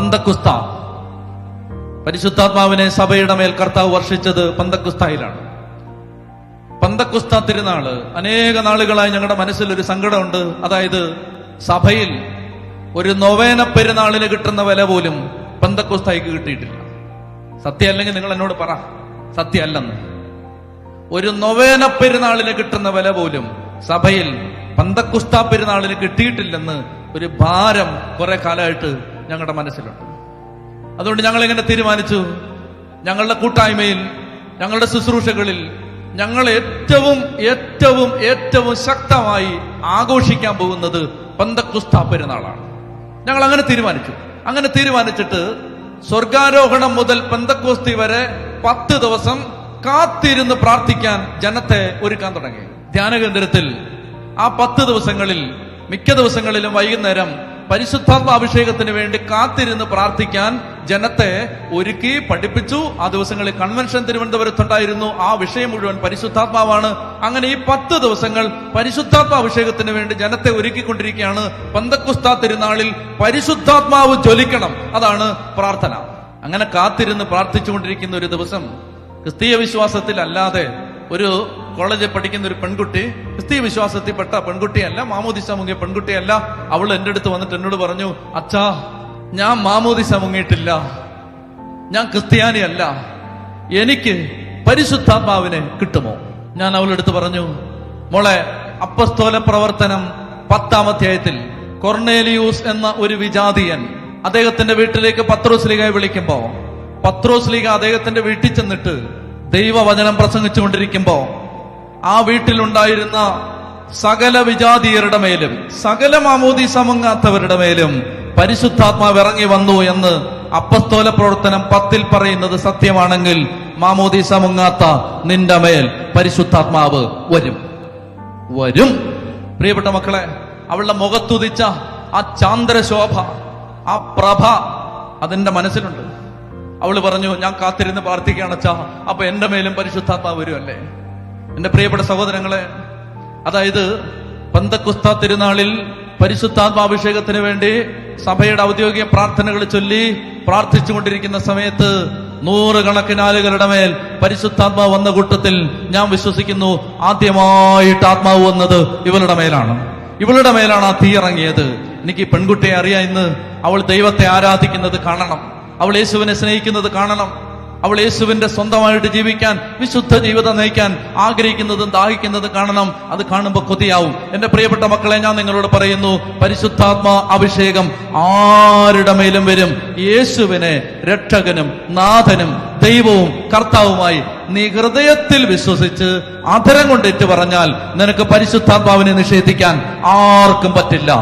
പന്തക്കുസ്ത. പരിശുദ്ധാത്മാവിനെ സഭയുടെ മേൽ കർത്താവ് വർഷിച്ചത് പന്തക്കുസ്തയിലാണ്. പന്തക്കുസ്ത തിരുനാള് അനേക നാളുകളായി ഞങ്ങളുടെ മനസ്സിൽ ഒരു സങ്കടമുണ്ട്. അതായത് സഭയിൽ ഒരു നൊവേന പെരുന്നാളിന് കിട്ടുന്ന വില പോലും പന്തക്കുസ്തയ്ക്ക് കിട്ടിയിട്ടില്ല. സത്യമല്ലെങ്കിൽ നിങ്ങൾ എന്നോട് പറ, സത്യമല്ലെന്ന്. ഒരു നൊവേന പെരുന്നാളിന് കിട്ടുന്ന വില പോലും സഭയിൽ പന്തക്കുസ്ത പെരുന്നാളിന് കിട്ടിയിട്ടില്ലെന്ന് ഒരു ഭാരം കുറെ കാലമായിട്ട് ഞങ്ങളുടെ മനസ്സിലുണ്ട്. അതുകൊണ്ട് ഞങ്ങൾ എങ്ങനെ തീരുമാനിച്ചു, ഞങ്ങളുടെ കൂട്ടായ്മയിൽ, ഞങ്ങളുടെ ശുശ്രൂഷകളിൽ ഞങ്ങൾ ഏറ്റവും ഏറ്റവും ഏറ്റവും ശക്തമായി ആഘോഷിക്കാൻ പോകുന്നത് പന്തക്കുസ്ത പെരുന്നാളാണ്. ഞങ്ങൾ അങ്ങനെ തീരുമാനിച്ചു. അങ്ങനെ തീരുമാനിച്ചിട്ട് സ്വർഗാരോഹണം മുതൽ പെന്തക്കോസ്തി വരെ 10 ദിവസം കാത്തിരുന്ന് പ്രാർത്ഥിക്കാൻ ജനത്തെ ഒരുക്കാൻ തുടങ്ങി. ധ്യാന കേന്ദ്രത്തിൽ ആ 10 ദിവസങ്ങളിൽ മിക്ക ദിവസങ്ങളിലും വൈകുന്നേരം പരിശുദ്ധാത്മ അഭിഷേകത്തിന് വേണ്ടി കാത്തിരുന്ന് പ്രാർത്ഥിക്കാൻ ജനത്തെ ഒരുക്കി പഠിപ്പിച്ചു. ആ ദിവസങ്ങളിൽ കൺവെൻഷൻ തിരുവനന്തപുരത്തുണ്ടായിരുന്നു. ആ വിഷയം മുഴുവൻ പരിശുദ്ധാത്മാവാണ്. അങ്ങനെ ഈ 10 ദിവസങ്ങൾ പരിശുദ്ധാത്മ അഭിഷേകത്തിന് വേണ്ടി ജനത്തെ ഒരുക്കിക്കൊണ്ടിരിക്കുകയാണ്. പന്തക്കുസ്ത തിരുനാളിൽ പരിശുദ്ധാത്മാവ് ജ്വലിക്കണം, അതാണ് പ്രാർത്ഥന. അങ്ങനെ കാത്തിരുന്ന് പ്രാർത്ഥിച്ചുകൊണ്ടിരിക്കുന്ന ഒരു ദിവസം ക്രിസ്തീയ വിശ്വാസത്തിൽ അല്ലാതെ ഒരു കോളേജിൽ പഠിക്കുന്ന ഒരു പെൺകുട്ടി, ക്രിസ്തീയ വിശ്വാസത്തിൽപ്പെട്ട പെൺകുട്ടിയല്ല, മാമോദിസ മുങ്ങിയ പെൺകുട്ടിയല്ല, അവൾ എൻ്റെ അടുത്ത് വന്നിട്ട് എന്നോട് പറഞ്ഞു, അച്ഛാ, ഞാൻ മാമോദിസ മുങ്ങിയിട്ടില്ല, ഞാൻ ക്രിസ്ത്യാനിയല്ല, എനിക്ക് പരിശുദ്ധാത്മാവിനെ കിട്ടുമോ? ഞാൻ അവളുടെ അടുത്ത് പറഞ്ഞു, മോളെ, അപ്പസ്തോല പ്രവർത്തനം 10-ാം അധ്യായത്തിൽ കൊർണേലിയൂസ് എന്ന ഒരു വിജാതീയൻ അദ്ദേഹത്തിന്റെ വീട്ടിലേക്ക് പത്രോസ്ലീഹയെ വിളിക്കുമ്പോ പത്രോസ്ലീഹ അദ്ദേഹത്തിന്റെ വീട്ടിൽ ചെന്നിട്ട് ദൈവവചനം പ്രസംഗിച്ചുകൊണ്ടിരിക്കുമ്പോ ആ വീട്ടിലുണ്ടായിരുന്ന സകല വിജാതീയരുടെ മേലും സകല മാമോദീസ മുങ്ങാത്തവരുടെ മേലും പരിശുദ്ധാത്മാവ് ഇറങ്ങി വന്നു എന്ന് അപ്പസ്തോല പ്രവർത്തനം 10-ൽ പറയുന്നത് സത്യമാണെങ്കിൽ മാമോദീസ മുങ്ങാത്ത നിന്റെ മേൽ പരിശുദ്ധാത്മാവ് വരും. പ്രിയപ്പെട്ട മക്കളെ, അവളുടെ മുഖത്തുദിച്ച ആ ചാന്ദ്രശോഭ, ആ പ്രഭ അതെന്റെ മനസ്സിലുണ്ട്. അവള് പറഞ്ഞു, ഞാൻ കാത്തിരുന്ന് പ്രാർത്ഥിക്കുകയാണച്ചാ, അപ്പൊ എന്റെ മേലും പരിശുദ്ധാത്മാവ് വരുമല്ലേ? എന്റെ പ്രിയപ്പെട്ട സഹോദരങ്ങളെ, അതായത് പന്തക്കുസ്ത തിരുനാളിൽ പരിശുദ്ധാത്മാഭിഷേകത്തിന് വേണ്ടി സഭയുടെ ഔദ്യോഗിക പ്രാർത്ഥനകൾ ചൊല്ലി പ്രാർത്ഥിച്ചുകൊണ്ടിരിക്കുന്ന സമയത്ത് 100 കണക്കിന് ആളുകളുടെ മേൽ പരിശുദ്ധാത്മാവ് വന്ന കൂട്ടത്തിൽ ഞാൻ വിശ്വസിക്കുന്നു ആദ്യമായിട്ട് ആത്മാവ് വന്നത് ഇവളുടെ മേലാണ്. ഇവളുടെ മേലാണ് ആ തീ ഇറങ്ങിയത്. എനിക്ക് ഈ പെൺകുട്ടിയെ അറിയാം. ഇന്ന് അവൾ ദൈവത്തെ ആരാധിക്കുന്നത് കാണണം, അവൾ യേശുവിനെ സ്നേഹിക്കുന്നത് കാണണം, അവൾ യേശുവിന്റെ സ്വന്തമായിട്ട് ജീവിക്കാൻ, വിശുദ്ധ ജീവിതം നയിക്കാൻ ആഗ്രഹിക്കുന്നതും ദാഹിക്കുന്നതും കാണണം. അത് കാണുമ്പോൾ കൊതിയാവും. എന്റെ പ്രിയപ്പെട്ട മക്കളെ, ഞാൻ നിങ്ങളോട് പറയുന്നു, പരിശുദ്ധാത്മാ അഭിഷേകം ആരുടെ മേലും വരും. യേശുവിനെ രക്ഷകനും നാഥനും ദൈവവും കർത്താവുമായി നീ ഹൃദയത്തിൽ വിശ്വസിച്ച് അധരം കൊണ്ടേറ്റ് പറഞ്ഞാൽ നിനക്ക് പരിശുദ്ധാത്മാവിനെ നിഷേധിക്കാൻ ആർക്കും പറ്റില്ല.